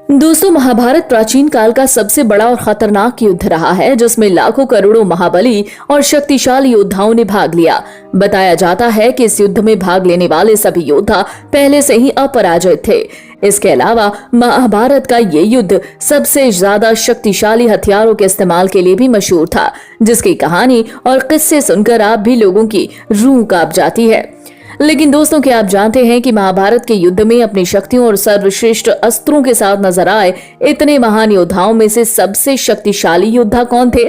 दोस्तों, महाभारत प्राचीन काल का सबसे बड़ा और खतरनाक युद्ध रहा है, जिसमें लाखों करोड़ों महाबली और शक्तिशाली योद्धाओं ने भाग लिया। बताया जाता है कि इस युद्ध में भाग लेने वाले सभी योद्धा पहले से ही अपराजित थे। इसके अलावा महाभारत का ये युद्ध सबसे ज्यादा शक्तिशाली हथियारों के इस्तेमाल के लिए भी मशहूर था, जिसकी कहानी और किस्से सुनकर आप भी लोगों की रूह कांप जाती है। लेकिन दोस्तों, क्या आप जानते हैं कि महाभारत के युद्ध में अपनी शक्तियों और सर्वश्रेष्ठ अस्त्रों के साथ नजर आए इतने महान योद्धाओं में से सबसे शक्तिशाली योद्धा कौन थे?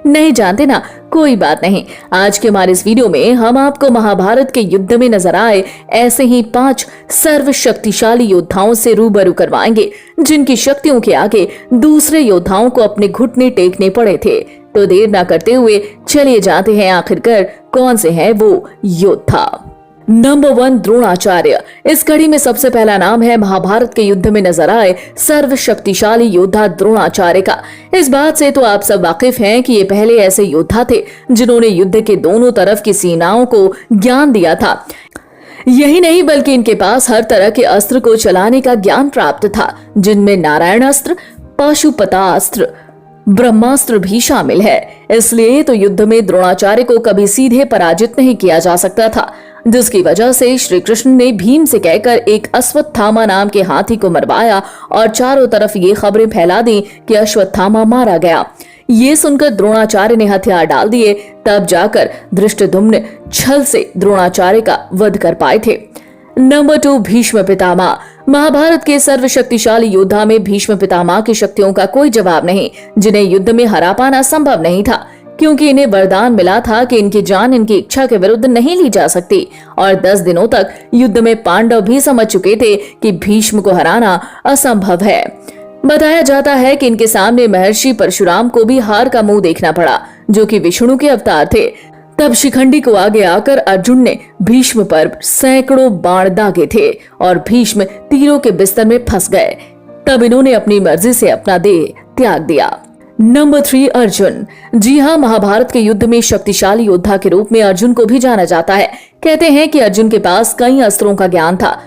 नहीं जानते ना? कोई बात नहीं। आज के हमारे इस वीडियो में हम आपको महाभारत के युद्ध में नजर आए ऐसे ही 5 सर्वशक्तिशाली योद्धाओं से रूबरू करवाएंगे, जिनकी शक्तियों के आगे दूसरे योद्धाओं को अपने घुटने टेकने पड़े थे। तो देर ना करते हुए चलिए जानते हैं आखिरकार कौन से हैं वो योद्धा। नंबर 1, द्रोणाचार्य। इस कड़ी में सबसे पहला नाम है महाभारत के युद्ध में नजर आए सर्वशक्तिशाली योद्धा द्रोणाचार्य का। इस बात से तो आप सब वाकिफ हैं कि ये पहले ऐसे योद्धा थे जिन्होंने युद्ध के दोनों तरफ की सेनाओं को ज्ञान दिया था। यही नहीं बल्कि इनके पास हर तरह के अस्त्र को चलाने का ज्ञान प्राप्त था, जिनमें नारायण अस्त्र, पाशुपतास्त्र, ब्रह्मास्त्र भी शामिल है। इसलिए तो युद्ध में द्रोणाचार्य को कभी सीधे पराजित नहीं किया जा सकता था, जिसकी वजह से श्री कृष्ण ने भीम से कहकर एक अश्वत्थामा नाम के हाथी को मरवाया और चारों तरफ ये खबरें फैला दी कि अश्वत्थामा मारा गया। ये सुनकर द्रोणाचार्य ने हथियार डाल दिए, तब जाकर धृष्टद्युम्न छल से द्रोणाचार्य का वध कर पाए थे। नंबर 2, भीष्म पितामह। महाभारत के सर्वशक्तिशाली योद्धा में भीष्म पितामह की शक्तियों का कोई जवाब नहीं, जिन्हें युद्ध में हरा पाना संभव नहीं था, क्योंकि इन्हें वरदान मिला था कि इनकी जान इनकी इच्छा के विरुद्ध नहीं ली जा सकती। और 10 दिनों तक युद्ध में पांडव भी समझ चुके थे कि भीष्म को हराना असंभव है। बताया जाता है कि इनके सामने महर्षि परशुराम को भी हार का मुंह देखना पड़ा, जो कि विष्णु के अवतार थे। तब शिखंडी को आगे आकर अर्जुन ने भीष्म पर सैकड़ों बाण दागे थे और भीष्म तीरों के बिस्तर में फंस गए। तब इन्होंने अपनी मर्जी से अपना देह त्याग दिया। नंबर 3, अर्जुन। जी हाँ, महाभारत के युद्ध में शक्तिशाली योद्धा के रूप में अर्जुन को भी जाना जाता है। कहते हैं कि अर्जुन के पास कई अस्त्रों का ज्ञान था।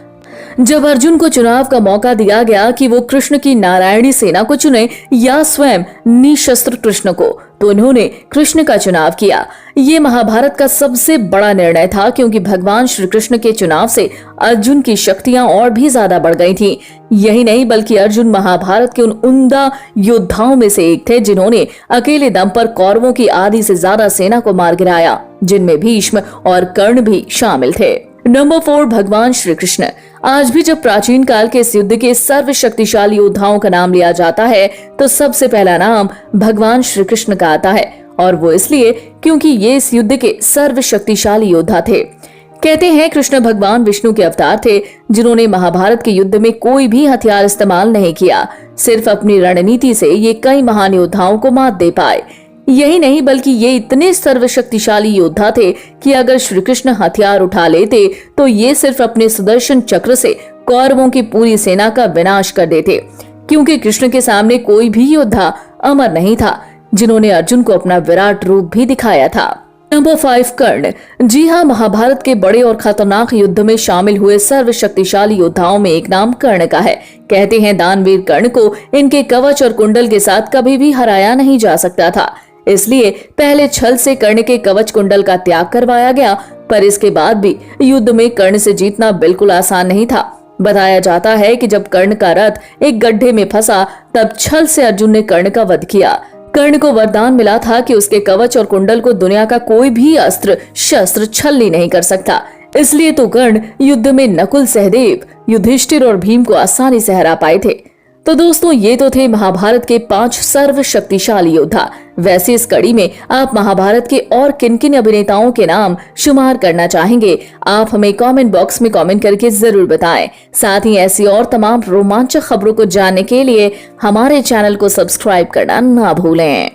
जब अर्जुन को चुनाव का मौका दिया गया कि वो कृष्ण की नारायणी सेना को चुने या स्वयं निशस्त्र कृष्ण को, तो उन्होंने कृष्ण का चुनाव किया। ये महाभारत का सबसे बड़ा निर्णय था, क्योंकि भगवान श्री कृष्ण के चुनाव से अर्जुन की शक्तियां और भी ज्यादा बढ़ गई थीं। यही नहीं बल्कि अर्जुन महाभारत के उन उम्दा योद्धाओं में से एक थे जिन्होंने अकेले दम पर कौरवों की आधी से ज्यादा सेना को मार गिराया, जिनमें भीष्म और कर्ण भी शामिल थे। नंबर 4, भगवान श्री कृष्ण। आज भी जब प्राचीन काल के इस युद्ध के सर्वशक्तिशाली योद्धाओं का नाम लिया जाता है, तो सबसे पहला नाम भगवान श्री कृष्ण का आता है, और वो इसलिए क्योंकि ये इस युद्ध के सर्वशक्तिशाली योद्धा थे। कहते हैं कृष्ण भगवान विष्णु के अवतार थे, जिन्होंने महाभारत के युद्ध में कोई भी हथियार इस्तेमाल नहीं किया। सिर्फ अपनी रणनीति से ये कई महान योद्धाओं को मात दे पाए। यही नहीं बल्कि ये इतने सर्वशक्तिशाली योद्धा थे कि अगर श्री कृष्ण हथियार उठा लेते तो ये सिर्फ अपने सुदर्शन चक्र से कौरवों की पूरी सेना का विनाश कर देते, क्योंकि कृष्ण के सामने कोई भी योद्धा अमर नहीं था, जिन्होंने अर्जुन को अपना विराट रूप भी दिखाया था। नंबर 5, कर्ण। जी हाँ, महाभारत के बड़े और खतरनाक युद्ध में शामिल हुए सर्वशक्तिशाली योद्धाओं में एक नाम कर्ण का है। कहते हैं दानवीर कर्ण को इनके कवच और कुंडल के साथ कभी भी हराया नहीं जा सकता था, इसलिए पहले छल से कर्ण के कवच कुंडल का त्याग करवाया गया। पर इसके बाद भी युद्ध में कर्ण से जीतना बिल्कुल आसान नहीं था। बताया जाता है कि जब कर्ण का रथ एक गड्ढे में फंसा, तब छल से अर्जुन ने कर्ण का वध किया। कर्ण को वरदान मिला था कि उसके कवच और कुंडल को दुनिया का कोई भी अस्त्र शस्त्र छलनी नहीं कर सकता। इसलिए तो कर्ण युद्ध में नकुल, सहदेव, युधिष्ठिर और भीम को आसानी से हरा पाए थे। तो दोस्तों, ये तो थे महाभारत के 5 सर्वशक्तिशाली योद्धा। वैसे इस कड़ी में आप महाभारत के और किन किन अभिनेताओं के नाम शुमार करना चाहेंगे? आप हमें कमेंट बॉक्स में कमेंट करके जरूर बताएं। साथ ही ऐसी और तमाम रोमांचक खबरों को जानने के लिए हमारे चैनल को सब्सक्राइब करना ना भूलें।